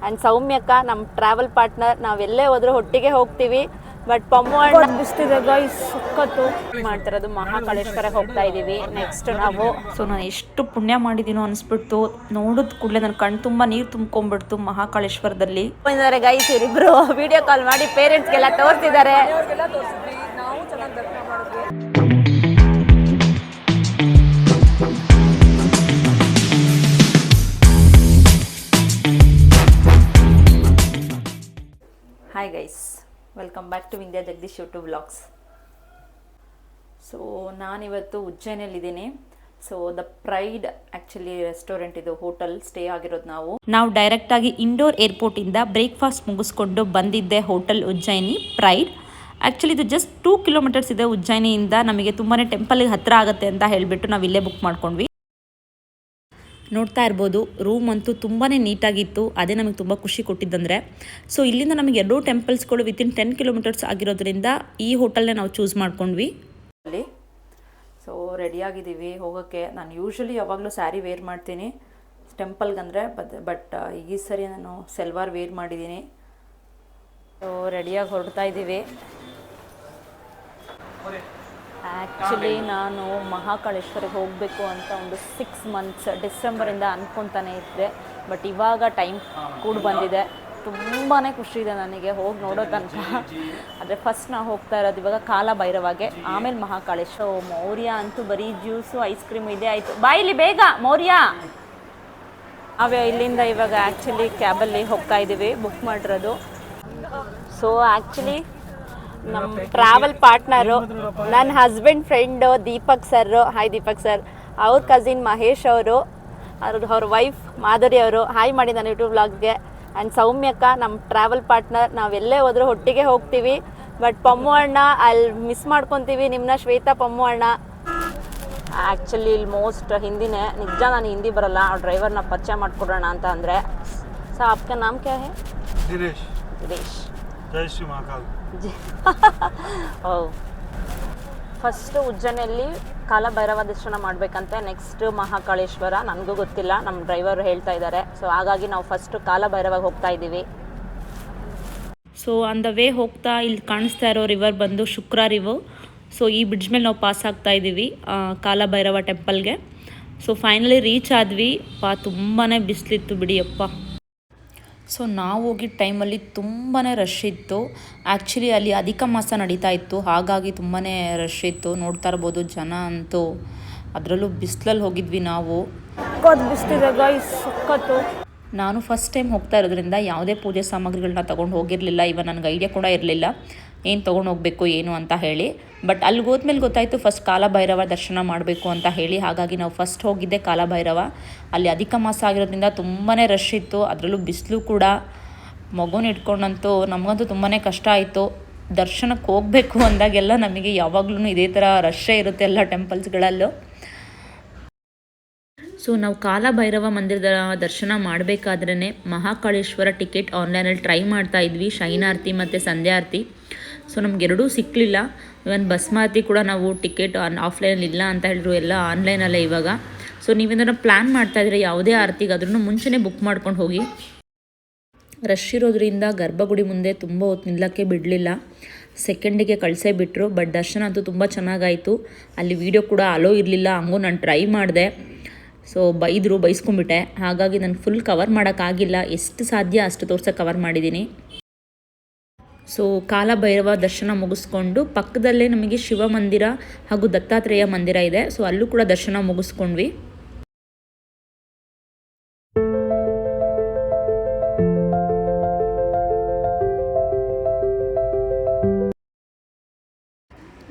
And ಸೌಮ್ಯಕ್ಕ ನಮ್ಮ travel partner. ನಾವೆಲ್ಲೇ ಹೋದ್ರೂ ಒಟ್ಟಿಗೆ ಹೋಗ್ತೀವಿ. ಬಟ್ ಪಮ್ಮು ಅಣ್ಣ ಬಿಸ್ತಿದೆ ಗೈಸ್, ಸಕ್ಕತ್ತು ಮಾಡ್ತಿರೋದು ಮಹಾಕಾಳೇಶ್ವರಕ್ಕೆ ಹೋಗ್ತಾ ಇದ್ದೀವಿ ನೆಕ್ಸ್ಟ್ ನಾವು. ಸೊ ನಾನು ಎಷ್ಟು ಪುಣ್ಯ ಮಾಡಿದ್ದೀನೋ ಅನಿಸ್ಬಿಡ್ತು. ನೋಡಿದ ಕೂಡಲೇ ನನ್ನ ಕಣ್ಣು ತುಂಬ ನೀರು ತುಂಬ್ಕೊಂಡ್ಬಿಡ್ತು ಮಹಾಕಾಳೇಶ್ವರದಲ್ಲಿ. ಇದ್ದಾರೆ ಗೈಸ್ ಇವರಿಬ್ರು, ವಿಡಿಯೋ ಕಾಲ್ ಮಾಡಿ ಪೇರೆಂಟ್ಸ್ಗೆಲ್ಲ ತೋರಿಸಿದ್ದಾರೆ. Hi guys, welcome back to Vindhya Jagadish YouTube vlogs. So ನಾನಿವತ್ತು ಉಜ್ಜಯಿನಿಯಲ್ಲಿದ್ದೀನಿ. So the Pride actually restaurant ಇದು, ಹೋಟೆಲ್ ಸ್ಟೇ ಆಗಿರೋದು. ನಾವು ಡೈರೆಕ್ಟಾಗಿ ಇಂಡೋರ್ ಏರ್ಪೋರ್ಟಿಂದ ಬ್ರೇಕ್ಫಾಸ್ಟ್ ಮುಗಿಸ್ಕೊಂಡು ಬಂದಿದ್ದೆ ಹೋಟೆಲ್ ಉಜ್ಜಯಿನಿ ಪ್ರೈಡ್. ಆ್ಯಕ್ಚುಲಿ ಇದು ಜಸ್ಟ್ 2 ಕಿಲೋಮೀಟರ್ಸ್ ಇದೆ ಉಜ್ಜಯಿನಿಯಿಂದ. ನಮಗೆ ತುಂಬಾ ಟೆಂಪಲ್ಗೆ ಹತ್ತಿರ ಆಗುತ್ತೆ ಅಂತ ಹೇಳಿಬಿಟ್ಟು ನಾವು ಇಲ್ಲೇ ಬುಕ್ ಮಾಡ್ಕೊಂಡ್ವಿ. ನೋಡ್ತಾ ಇರ್ಬೋದು, ರೂಮ್ ಅಂತೂ ತುಂಬಾ ನೀಟಾಗಿತ್ತು. ಅದೇ ನಮಗೆ ತುಂಬ ಖುಷಿ ಕೊಟ್ಟಿದ್ದಂದರೆ. ಸೊ ಇಲ್ಲಿಂದ ನಮಗೆ 2 ಟೆಂಪಲ್ಸ್ಗಳು ವಿತಿನ್ 10 ಕಿಲೋಮೀಟರ್ಸ್ ಆಗಿರೋದ್ರಿಂದ ಈ ಹೋಟೆಲ್ನೇ ನಾವು ಚೂಸ್ ಮಾಡ್ಕೊಂಡ್ವಿ. ಅಲ್ಲಿ ಸೊ ರೆಡಿಯಾಗಿದ್ದೀವಿ ಹೋಗೋಕ್ಕೆ. ನಾನು ಯೂಶ್ವಲಿ ಯಾವಾಗಲೂ ಸ್ಯಾರಿ ವೇರ್ ಮಾಡ್ತೀನಿ ಟೆಂಪಲ್ಗಂದರೆ, ಬಟ್ ಈ ಸರಿ ನಾನು ಸೆಲ್ವಾರ್ ವೇರ್ ಮಾಡಿದ್ದೀನಿ. ಸೊ ರೆಡಿಯಾಗಿ ಹೊರಡ್ತಾ ಇದ್ದೀವಿ. ಆ್ಯಕ್ಚುಲಿ ನಾನು ಮಹಾಕಾಳೇಶ್ವರಿಗೆ ಹೋಗಬೇಕು ಅಂತ ಒಂದು 6 ಮಂತ್ಸ್ ಡಿಸೆಂಬರಿಂದ ಅಂದ್ಕೊತಾನೆ ಇದ್ದೆ. ಬಟ್ ಇವಾಗ ಟೈಮ್ ಕೂಡ ಬಂದಿದೆ. ತುಂಬಾ ಖುಷಿ ಇದೆ ನನಗೆ ಹೋಗಿ ನೋಡೋ ತನಕ. ಆದರೆ ಫಸ್ಟ್ ನಾವು ಹೋಗ್ತಾ ಇರೋದು ಇವಾಗ ಕಾಲಭೈರವಾಗೆ, ಆಮೇಲೆ ಮಹಾಕಾಳೇಶ್ವರ. ಮೌರ್ಯ ಅಂತೂ ಬರೀ ಜ್ಯೂಸು ಐಸ್ ಕ್ರೀಮ್ ಇದೆ ಆಯಿತು. ಬಾಯಿಲಿ ಬೇಗ ಮೌರ್ಯ. ನಾವೇ ಇಲ್ಲಿಂದ ಇವಾಗ ಆ್ಯಕ್ಚುಲಿ ಕ್ಯಾಬಲ್ಲಿ ಹೋಗ್ತಾ ಇದ್ದೀವಿ, ಬುಕ್ ಮಾಡಿರೋದು. ಸೊ ಆ್ಯಕ್ಚುಲಿ ನಮ್ಮ ಟ್ರಾವೆಲ್ ಪಾರ್ಟ್ನರು ನನ್ನ husband friend Deepak sir. Hi Deepak sir. ಅವ್ರ ಕಸಿನ್ ಮಹೇಶ್ ಅವರು, ಅವ್ರ ವೈಫ್ ಮಾಧುರಿ ಅವರು ಹಾಯ್ ಮಾಡಿ ನಾನು ಯೂಟ್ಯೂಬ್ ವ್ಲಾಗ್ಗೆ. ಆ್ಯಂಡ್ ಸೌಮ್ಯಕ್ಕ ನಮ್ಮ ಟ್ರಾವೆಲ್ ಪಾರ್ಟ್ನರ್. ನಾವೆಲ್ಲೇ ಹೋದ್ರೂ ಒಟ್ಟಿಗೆ ಹೋಗ್ತೀವಿ. ಬಟ್ ಪಮ್ಮು ಅಣ್ಣ ಅಲ್ಲಿ ಮಿಸ್ ಮಾಡ್ಕೊತೀವಿ ನಿಮ್ಮನ್ನ. ಶ್ವೇತಾ ಪಮ್ಮು ಅಣ್ಣ ಆ್ಯಕ್ಚುಲಿ ಇಲ್ಲಿ ಮೋಸ್ಟ್ ಹಿಂದಿನೇ. ನಿಜ ನಾನು ಹಿಂದಿ ಬರೋಲ್ಲ, ಆ ಡ್ರೈವರ್ನ ಪರಿಚಯ ಮಾಡಿಕೊಡೋಣ ಅಂತ ಅಂದರೆ. ಸೊ आपका नाम क्या है? ದಿನೇಶ್. ದಿನೇಶ್. ಜೈ ಶ್ರೀ ಮಹಾಕಾಲ್. ಓ ಫಸ್ಟು ಉಜ್ಜಯಿನಿಯಲ್ಲಿ ಕಾಲಭೈರವ ದರ್ಶನ ಮಾಡಬೇಕಂತೆ, ನೆಕ್ಸ್ಟ್ ಮಹಾಕಾಳೇಶ್ವರ. ನನಗೂ ಗೊತ್ತಿಲ್ಲ, ನಮ್ಮ ಡ್ರೈವರು ಹೇಳ್ತಾ ಇದ್ದಾರೆ. ಸೊ ಹಾಗಾಗಿ ನಾವು ಫಸ್ಟು ಕಾಲಭೈರವಾಗಿ ಹೋಗ್ತಾ ಇದ್ದೀವಿ. ಸೊ ಆನ್ ದ ವೇ ಹೋಗ್ತಾ ಇಲ್ಲಿ ಕಾಣಿಸ್ತಾ ಇರೋ ರಿವರ್ ಬಂದು ಶುಕ್ರ ರಿವರ್. ಸೊ ಈ ಬ್ರಿಡ್ಜ್ ಮೇಲೆ ನಾವು ಪಾಸ್ ಆಗ್ತಾ ಇದ್ದೀವಿ ಕಾಲಭೈರವ ಟೆಂಪಲ್ಗೆ. ಸೊ ಫೈನಲಿ ರೀಚ್ ಆದ್ವಿ. ತುಂಬಾ ಬಿಸಿಲಿತ್ತು ಬಿಡಿಯಪ್ಪ. ಸೊ ನಾವು ಹೋಗಿದ್ದ ಟೈಮಲ್ಲಿ ತುಂಬಾ ರಶ್ ಇತ್ತು. ಆ್ಯಕ್ಚುಲಿ ಅಲ್ಲಿ ಅಧಿಕ ಮಾಸ ನಡೀತಾ ಇತ್ತು, ಹಾಗಾಗಿ ತುಂಬಾ ರಶ್ ಇತ್ತು. ನೋಡ್ತಾ ಇರ್ಬೋದು ಜನ ಅಂತೂ. ಅದರಲ್ಲೂ ಬಿಸಿಲಲ್ಲಿ ಹೋಗಿದ್ವಿ ನಾವು. ಬಿಸ್ತಿದೆ ಗೈಸ್, ಸಕ್ಕತ್ತು. ನಾನು ಫಸ್ಟ್ ಟೈಮ್ ಹೋಗ್ತಾ ಇರೋದ್ರಿಂದ ಯಾವುದೇ ಪೂಜೆ ಸಾಮಗ್ರಿಗಳನ್ನ ತೊಗೊಂಡು ಹೋಗಿರಲಿಲ್ಲ. ಇವನ್ ನನಗೆ ಐಡಿಯಾ ಕೂಡ ಇರಲಿಲ್ಲ ಏನು ತೊಗೊಂಡು ಹೋಗಬೇಕು ಏನು ಅಂತ ಹೇಳಿ. ಬಟ್ ಅಲ್ಲಿಗೆ ಹೋದ್ಮೇಲೆ ಗೊತ್ತಾಯಿತು ಫಸ್ಟ್ ಕಾಲಭೈರವ ದರ್ಶನ ಮಾಡಬೇಕು ಅಂತ ಹೇಳಿ. ಹಾಗಾಗಿ ನಾವು ಫಸ್ಟ್ ಹೋಗಿದ್ದೆ ಕಾಲಭೈರವ. ಅಲ್ಲಿ ಅಧಿಕ ಮಾಸ ಆಗಿರೋದ್ರಿಂದ ತುಂಬಾ ರಶ್ ಇತ್ತು. ಅದರಲ್ಲೂ ಬಿಸಿಲು ಕೂಡ. ಮಗುನ ಇಟ್ಕೊಂಡಂತೂ ನಮಗಂತೂ ತುಂಬಾ ಕಷ್ಟ ಆಯಿತು. ದರ್ಶನಕ್ಕೆ ಹೋಗಬೇಕು ಅಂದಾಗೆಲ್ಲ ನಮಗೆ ಯಾವಾಗಲೂ ಇದೇ ಥರ ರಶ್ಶೇ ಇರುತ್ತೆ ಎಲ್ಲ ಟೆಂಪಲ್ಸ್ಗಳಲ್ಲೂ. ಸೊ ನಾವು ಕಾಲಭೈರವ ಮಂದಿರದ ದರ್ಶನ ಮಾಡಬೇಕಾದ್ರೇ ಮಹಾಕಾಳೇಶ್ವರ ಟಿಕೆಟ್ ಆನ್ಲೈನಲ್ಲಿ ಟ್ರೈ ಮಾಡ್ತಾ ಇದ್ವಿ, ಶೈನಾರ್ತಿ ಮತ್ತು ಸಂಧ್ಯಾರ್ತಿ. ಸೊ ನಮಗೆರಡೂ ಸಿಕ್ಕಲಿಲ್ಲ. ಇವನ್ ಭಸ್ಮಾರತಿ ಕೂಡ ನಾವು ಟಿಕೆಟ್ ಆಫ್ಲೈನಲ್ಲಿ ಇಲ್ಲ ಅಂತ ಹೇಳಿದ್ರು, ಎಲ್ಲ ಆನ್ಲೈನಲ್ಲೇ ಇವಾಗ. ಸೊ ನೀವೇನಾದ್ರು ಪ್ಲ್ಯಾನ್ ಮಾಡ್ತಾಯಿದ್ರೆ ಯಾವುದೇ ಆರತಿಗೆ ಅದ್ರೂ ಮುಂಚೆನೇ ಬುಕ್ ಮಾಡ್ಕೊಂಡು ಹೋಗಿ. ರಶ್ ಇರೋದ್ರಿಂದ ಗರ್ಭಗುಡಿ ಮುಂದೆ ತುಂಬ ಹೊತ್ತು ನಿಲ್ಲಕ್ಕೆ ಬಿಡಲಿಲ್ಲ, ಸೆಕೆಂಡಿಗೆ ಕಳಿಸೇ ಬಿಟ್ಟರು. ಬಟ್ ದರ್ಶನ ಅಂತೂ ತುಂಬ ಚೆನ್ನಾಗಾಯಿತು. ಅಲ್ಲಿ ವಿಡಿಯೋ ಕೂಡ ಅಲೋ ಇರಲಿಲ್ಲ, ಹಂಗೂ ನಾನು ಟ್ರೈ ಮಾಡಿದೆ. ಸೊ ಬೈಸ್ಕೊಂಬಿಟ್ಟೆ. ಹಾಗಾಗಿ ನಾನು ಫುಲ್ ಕವರ್ ಮಾಡೋಕ್ಕಾಗಿಲ್ಲ, ಎಷ್ಟು ಸಾಧ್ಯ ಅಷ್ಟು ತೋರ್ಸೋಕೆ ಕವರ್ ಮಾಡಿದ್ದೀನಿ. ಸೊ ಕಾಲಭೈರವ ದರ್ಶನ ಮುಗಿಸ್ಕೊಂಡು ಪಕ್ಕದಲ್ಲೇ ನಮಗೆ ಶಿವ ಮಂದಿರ ಹಾಗೂ ದತ್ತಾತ್ರೇಯ ಮಂದಿರ ಇದೆ. ಸೊ ಅಲ್ಲೂ ಕೂಡ ದರ್ಶನ ಮುಗಿಸ್ಕೊಂಡ್ವಿ.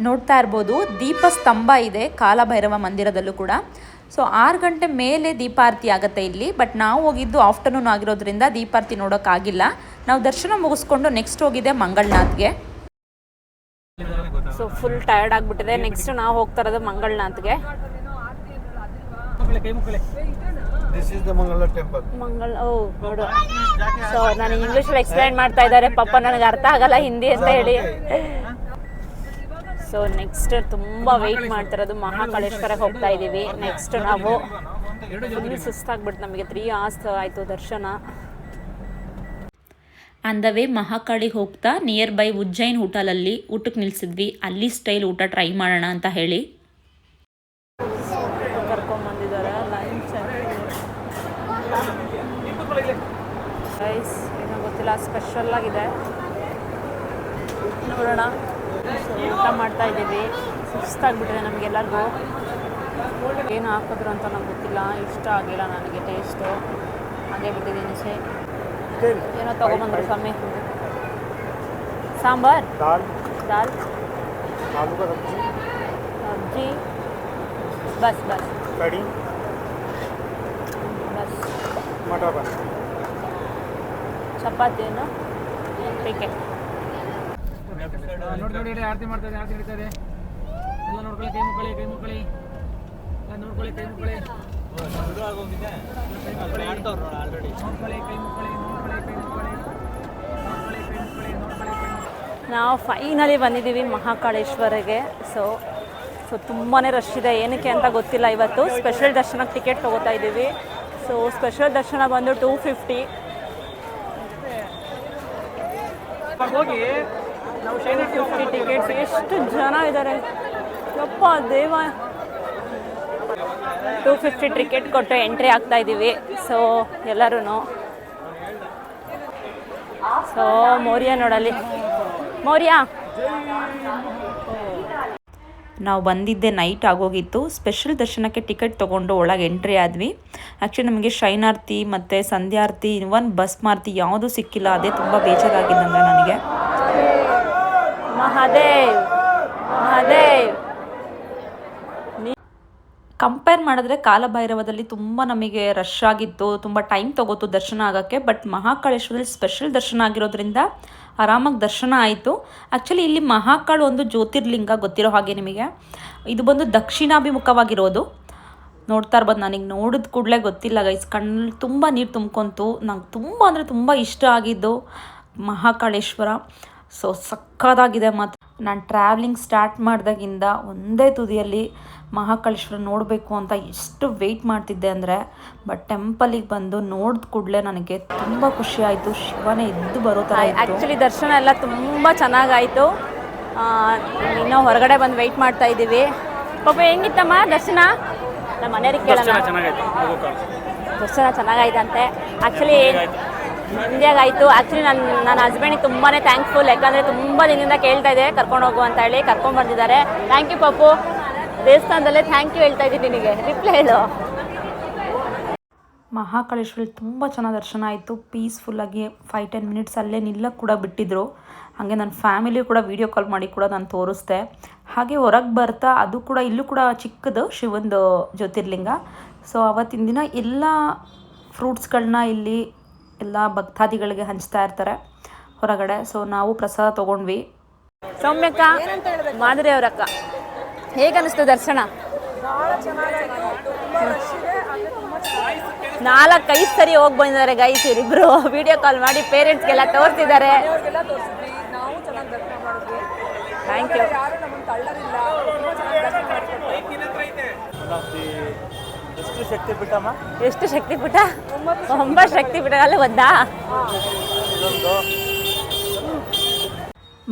ನೋಡ್ತಾ ಇರ್ಬೋದು ದೀಪಸ್ತಂಭ ಇದೆ ಕಾಲಭೈರವ ಮಂದಿರದಲ್ಲೂ ಕೂಡ. ಸೊ 6 ಗಂಟೆ ಮೇಲೆ ದೀಪಾರತಿ ಆಗುತ್ತೆ ಇಲ್ಲಿ. ಬಟ್ ನಾವು ಹೋಗಿದ್ದು ಆಫ್ಟರ್ನೂನ್ ಆಗಿರೋದ್ರಿಂದ ದೀಪಾರತಿ ನೋಡೋಕ್ಕಾಗಿಲ್ಲ. ನಾವು ದರ್ಶನ ಮುಗಿಸ್ಕೊಂಡು ನೆಕ್ಸ್ಟ್ ಹೋಗಿದ್ದೆ ಮಂಗಳನಾಥ್ಗೆ. ಸೊ ಫುಲ್ ಟಯರ್ಡ್ ಆಗಿಬಿಟ್ಟಿದೆ. ನೆಕ್ಸ್ಟ್ ನಾವು ಹೋಗ್ತಾ ಇರೋದು ಮಂಗಳನಾಥ್ಗೆ. ನೋಡು. ಸೊ ನಾನು ಇಂಗ್ಲೀಷಲ್ಲಿ ಎಕ್ಸ್ಪ್ಲೈನ್ ಮಾಡ್ತಾ ಇದ್ದಾರೆ ಪಾಪ, ನನಗೆ ಅರ್ಥ ಆಗಲ್ಲ ಹಿಂದಿ ಅಂತ ಹೇಳಿ. ಸೊ ನೆಕ್ಸ್ಟ್ ತುಂಬ ವೆಯ್ಟ್ ಮಾಡ್ತಿರೋದು ಮಹಾಕಾಳೇಶ್ವರಕ್ಕೆ ಹೋಗ್ತಾ ಇದ್ದೀವಿ. ನೆಕ್ಸ್ಟ್ ನಾವು ಫುಲ್ ಸುಸ್ತಾಗ್ಬಿಟ್ಟು ನಮಗೆ 3 hours ಆಯಿತು ದರ್ಶನ. ಆನ್ ದ ವೇ ಮಹಾಕಾಳಿಗೆ ಹೋಗ್ತಾ ನಿಯರ್ ಬೈ ಉಜ್ಜೈನ್ ಹೋಟೆಲಲ್ಲಿ ಊಟಕ್ಕೆ ನಿಲ್ಸಿದ್ವಿ. ಅಲ್ಲಿ ಸ್ಟೈಲ್ ಊಟ ಟ್ರೈ ಮಾಡೋಣ ಅಂತ ಹೇಳಿ ಕರ್ಕೊಂಡ್ಬಂದಿದ್ದಾರೆ. ಲಂಚ್ ರೈಸ್ ಏನೋ ಗೊತ್ತಿಲ್ಲ, ಸ್ಪೆಷಲ್ ಆಗಿದೆ, ನೋಡೋಣ. ಸೊ ಊಟ ಮಾಡ್ತಾ ಇದ್ದೀವಿ. ಸುಸ್ತಾಗ್ಬಿಟ್ಟಿದೆ ನಮಗೆಲ್ಲರಿಗೂ. ಏನು ಹಾಕಿದ್ರು ಅಂತ ನಮ್ಗೆ ಗೊತ್ತಿಲ್ಲ, ಇಷ್ಟ ಆಗಿಲ್ಲ ನನಗೆ ಟೇಸ್ಟು, ಹಾಗೆ ಬಿಟ್ಟಿದ್ದೀನಿ. ಏನೋ ತೊಗೊಂಬಂದ್ರು ಸ್ವಾಮಿ. ಸಾಂಬಾರ್, ದಾಲ್, ಸಬ್ಜಿ, ಬಸ್ कड़ी, ಬಸ್ मटर पनीर. ಚಪಾತಿ ಏನು ಟೀಕೆ. ನೋಡಿ ಆರತಿ ಮಾಡ್ತಾರೆ, ಆರತಿ ಹಿಡಿತಾರೆ. ಎಲ್ಲ ನೋಡ್ಕೊಳ್ಳಿ, ಕೈ ಮುಕ್ಕಳಿ ಎಲ್ಲ ನೋಡ್ಕೊಳ್ಳಿ, ಕೈ ಮುಕ್ಕಳಿ ನಾವು ಫೈನಲಿ ಬಂದಿದ್ದೀವಿ ಮಹಾಕಾಳೇಶ್ವರಿಗೆ. ಸೊ ತುಂಬಾ ರಶ್ ಇದೆ, ಏನಕ್ಕೆ ಅಂತ ಗೊತ್ತಿಲ್ಲ. ಇವತ್ತು ಸ್ಪೆಷಲ್ ದರ್ಶನಕ್ಕೆ ಟಿಕೆಟ್ ತೊಗೋತಾ ಇದ್ದೀವಿ. ಸೊ ಸ್ಪೆಷಲ್ ದರ್ಶನ ಬಂದು 250. ಹೋಗಿ ನಾವು 250 ಟಿಕೆಟ್ಸ್. ಎಷ್ಟು ಜನ ಇದ್ದಾರೆ ಯಪ್ಪ ದೇವ. 250 ಟಿಕೆಟ್ ಕೊಟ್ಟು ಎಂಟ್ರಿ ಆಗ್ತಾ ಇದ್ದೀವಿ. ಸೊ ಎಲ್ಲರೂ ಸೊ ಮೌರ್ಯ ನೋಡಲಿ, ಮೌರ್ಯ. ನಾವು ಬಂದಿದ್ದೆ ನೈಟ್ ಆಗೋಗಿತ್ತು. ಸ್ಪೆಷಲ್ ದರ್ಶನಕ್ಕೆ ಟಿಕೆಟ್ ತೊಗೊಂಡು ಒಳಗೆ ಎಂಟ್ರಿ ಆದ್ವಿ. ಆ್ಯಕ್ಚುಲಿ ನಮಗೆ ಶೈನಾರ್ತಿ ಮತ್ತು ಸಂಧ್ಯಾರ್ತಿ, ಇವನ್ ಭಸ್ಮಾರ್ತಿ ಯಾವುದೂ ಸಿಕ್ಕಿಲ್ಲ. ಅದೇ ತುಂಬ ಬೇಜಾರಾಗಿದ್ದಂಗೆ ನನಗೆ. ಮಹಾದೇವ್ ಮಹಾದೇವ್. ಕಂಪೇರ್ ಮಾಡಿದ್ರೆ ಕಾಲಭೈರವದಲ್ಲಿ ತುಂಬ ನಮಗೆ ರಶ್ ಆಗಿತ್ತು, ತುಂಬ ಟೈಮ್ ತೊಗೋತು ದರ್ಶನ ಆಗೋಕ್ಕೆ. ಬಟ್ ಮಹಾಕಾಳೇಶ್ವರದಲ್ಲಿ ಸ್ಪೆಷಲ್ ದರ್ಶನ ಆಗಿರೋದ್ರಿಂದ ಆರಾಮಾಗಿ ದರ್ಶನ ಆಯಿತು. ಆ್ಯಕ್ಚುಲಿ ಇಲ್ಲಿ ಮಹಾಕಾಳು ಒಂದು ಜ್ಯೋತಿರ್ಲಿಂಗ, ಗೊತ್ತಿರೋ ಹಾಗೆ ನಿಮಗೆ. ಇದು ಬಂದು ದಕ್ಷಿಣಾಭಿಮುಖವಾಗಿರೋದು. ನೋಡ್ತಾ ಇರ್ಬೋದು, ನನಗೆ ನೋಡಿದ ಕೂಡಲೇ ಗೊತ್ತಿಲ್ಲ ಗೈಸ್, ಕಣ್ಣಲ್ಲಿ ತುಂಬ ನೀರು ತುಂಬ್ಕೊಂತು. ನಂಗೆ ತುಂಬ ಅಂದರೆ ತುಂಬ ಇಷ್ಟ ಆಗಿದ್ದು ಮಹಾಕಾಳೇಶ್ವರ. ಸೊ ಸಕ್ಕತ್ತಾಗಿದೆ. ಮತ್ತು ನಾನು ಟ್ರಾವೆಲಿಂಗ್ ಸ್ಟಾರ್ಟ್ ಮಾಡಿದಾಗಿಂದ ಒಂದೇ ತುದಿಯಲ್ಲಿ ಮಹಾಕಾಳೇಶ್ವರ ನೋಡಬೇಕು ಅಂತ ಎಷ್ಟು ವೆಯ್ಟ್ ಮಾಡ್ತಿದ್ದೆ ಅಂದರೆ, ಬಟ್ ಟೆಂಪಲಿಗೆ ಬಂದು ನೋಡಿದ ಕೂಡಲೇ ನನಗೆ ತುಂಬ ಖುಷಿ ಆಯಿತು. ಶಿವನೇ ಎದ್ದು ಬರೋ ಥರ ಇತ್ತು. ಆ್ಯಕ್ಚುಲಿ ದರ್ಶನ ಎಲ್ಲ ತುಂಬ ಚೆನ್ನಾಗಾಯಿತು. ಇನ್ನೂ ಹೊರಗಡೆ ಬಂದು ವೆಯ್ಟ್ ಮಾಡ್ತಾ ಇದ್ದೀವಿ. ಪಾಪ ಹೆಂಗಿತ್ತಮ್ಮ ದರ್ಶನ? ನಮ್ಮ ಮನೆಯವ್ರಿಗೆ ಕೇಳೋಣ. ದರ್ಶನ ಚೆನ್ನಾಗಾಯ್ತಂತೆ. ಆ್ಯಕ್ಚುಲಿ ಇಂಡಿಯಾಗಾಯಿತು. ಆ್ಯಕ್ಚುಲಿ ನನ್ನ ಹಸ್ಬೆಂಡಿಗೆ ತುಂಬಾ ಥ್ಯಾಂಕ್ಫುಲ್. ಯಾಕಂದರೆ ತುಂಬ ದಿನದಿಂದ ಕೇಳ್ತಾ ಇದೆ ಕರ್ಕೊಂಡು ಹೋಗು ಅಂತ ಹೇಳಿ ಕರ್ಕೊಂಡ್ಬಂದಿದ್ದಾರೆ. Thank you Pappu. ದೇವಸ್ಥಾನದಲ್ಲೇ ಥ್ಯಾಂಕ್ ಯು ಹೇಳ್ತಾ ಇದ್ದೀನಿ ನಿನಗೆ, ರಿಪ್ಲೈ ಹೇಳು. ಮಹಾಕಾಳೇಶ್ವರಲ್ಲಿ ತುಂಬ ಚೆನ್ನಾಗಿ ದರ್ಶನ ಆಯಿತು. ಪೀಸ್ಫುಲ್ಲಾಗಿ 5-10 ಮಿನಿಟ್ಸ್ ಅಲ್ಲೇ ನಿಲ್ಲಕ್ಕೆ ಕೂಡ ಬಿಟ್ಟಿದ್ರು. ಹಾಗೆ ನನ್ನ ಫ್ಯಾಮಿಲಿ ಕೂಡ ವೀಡಿಯೋ ಕಾಲ್ ಮಾಡಿ ಕೂಡ ನಾನು ತೋರಿಸ್ದೆ. ಹಾಗೆ ಹೊರಗೆ ಬರ್ತಾ ಅದು ಕೂಡ ಇಲ್ಲೂ ಕೂಡ ಚಿಕ್ಕದು ಶಿವಂದು ಜ್ಯೋತಿರ್ಲಿಂಗ. ಸೊ ಅವತ್ತಿನ ದಿನ ಎಲ್ಲ ಫ್ರೂಟ್ಸ್ಗಳನ್ನ ಇಲ್ಲಿ ಎಲ್ಲ ಭಕ್ತಾದಿಗಳಿಗೆ ಹಂಚ್ತಾ ಇರ್ತಾರೆ ಹೊರಗಡೆ. ಸೊ ನಾವು ಪ್ರಸಾದ ತೊಗೊಂಡ್ವಿ. ಸೌಮ್ಯಕ್ಕ, ಮಾಧುರಿ ಅವರಕ್ಕ, ಹೇಗನ್ನಿಸ್ತು ದರ್ಶನ? 4-5 ಸರಿ ಹೋಗಿ ಬಂದಿದ್ದಾರೆ ಗೈಸ್ ಇವರಿಬ್ರು. ವಿಡಿಯೋ ಕಾಲ್ ಮಾಡಿ ಪೇರೆಂಟ್ಸ್ಗೆಲ್ಲ ತೋರಿಸಿದ್ದಾರೆ. Thank you. ಎಷ್ಟು ಶಕ್ತಿಪೀಠ? 9 ಶಕ್ತಿಪೀಠ ಅಲ್ಲೇ ಬಂದಾ?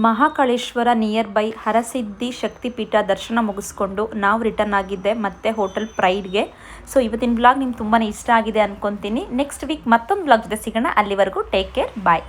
ಮಹಾಕಾಳೇಶ್ವರ ನಿಯರ್ ಬೈ ಹರಸಿದ್ಧಿ ಶಕ್ತಿಪೀಠ ದರ್ಶನ ಮುಗಿಸ್ಕೊಂಡು ನಾವು ರಿಟರ್ನ್ ಆಗಿದ್ದೆ ಮತ್ತೆ ಹೋಟೆಲ್ ಪ್ರೈಡ್ಗೆ. ಸೊ ಇವತ್ತಿನ ವ್ಲಾಗ್ ನಿಮ್ಗೆ ತುಂಬಾ ಇಷ್ಟ ಆಗಿದೆ ಅನ್ಕೊತೀನಿ. ನೆಕ್ಸ್ಟ್ ವೀಕ್ ಮತ್ತೊಂದು ವ್ಲಾಗ್ ಜೊತೆ ಸಿಗೋಣ. ಅಲ್ಲಿವರೆಗೂ ಟೇಕ್ ಕೇರ್, ಬಾಯ್.